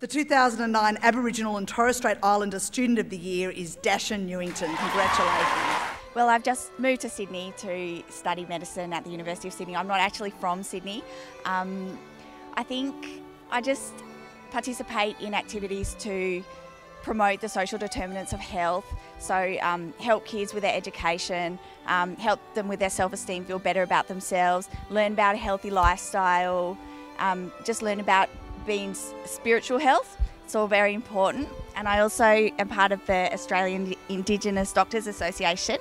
The 2009 Aboriginal and Torres Strait Islander Student of the Year is Dasha Newington. Congratulations. Well, I've just moved to Sydney to study medicine at the University of Sydney. I'm not actually from Sydney. I think I just participate in activities to promote the social determinants of health, so help kids with their education, help them with their self-esteem, feel better about themselves, learn about a healthy lifestyle, just learn about being spiritual health. It's all very important. And I also am part of the Australian Indigenous Doctors Association.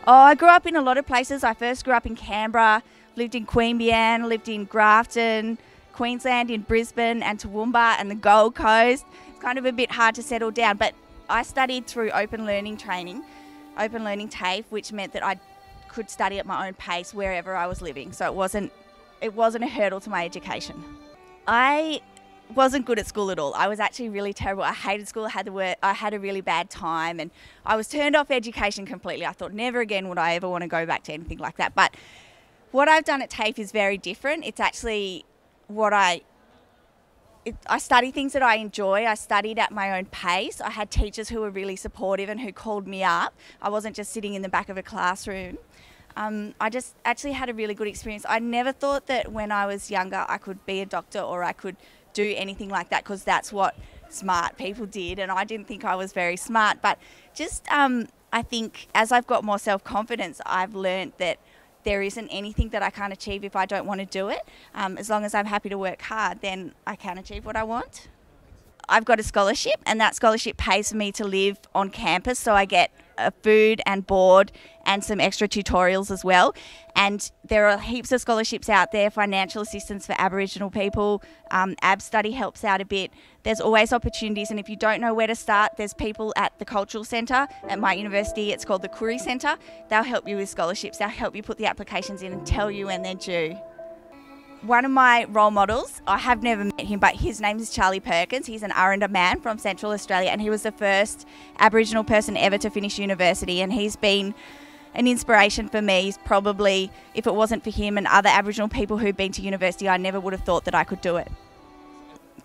I grew up in a lot of places. I first grew up in Canberra, lived in Queanbeyan, lived in Grafton, Queensland, in Brisbane and Toowoomba and the Gold Coast. It's kind of a bit hard to settle down, but I studied through open learning training, open learning TAFE, which meant that I could study at my own pace wherever I was living. So it wasn't a hurdle to my education. I wasn't good at school at all. I was actually really terrible. I hated school. I had a really bad time, and I was turned off education completely. I thought never again would I ever want to go back to anything like that. But what I've done at TAFE is very different. It's actually I study things that I enjoy. I studied at my own pace. I had teachers who were really supportive and who called me up. I wasn't just sitting in the back of a classroom. I just actually had a really good experience. I never thought that when I was younger I could be a doctor or I could do anything like that, because that's what smart people did, and I didn't think I was very smart. But just I think as I've got more self-confidence, I've learned that there isn't anything that I can't achieve if I don't want to do it. As long as I'm happy to work hard, then I can achieve what I want. I've got a scholarship, and that scholarship pays for me to live on campus, so I get food and board and some extra tutorials as well. And there are heaps of scholarships out there, financial assistance for Aboriginal people, AB study helps out a bit. There's always opportunities, and if you don't know where to start, there's people at the Cultural Centre at my university. It's called the Koori Centre. They'll help you with scholarships. They'll help you put the applications in and tell you when they're due. One of my role models, I have never met him, but his name is Charlie Perkins. He's an Aranda man from Central Australia, and he was the first Aboriginal person ever to finish university, and he's been an inspiration for me. He's probably, if it wasn't for him and other Aboriginal people who've been to university, I never would have thought that I could do it.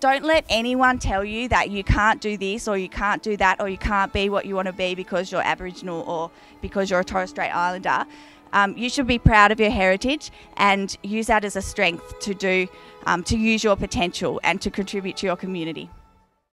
Don't let anyone tell you that you can't do this or you can't do that or you can't be what you want to be because you're Aboriginal or because you're a Torres Strait Islander. You should be proud of your heritage and use that as a strength to use your potential and to contribute to your community.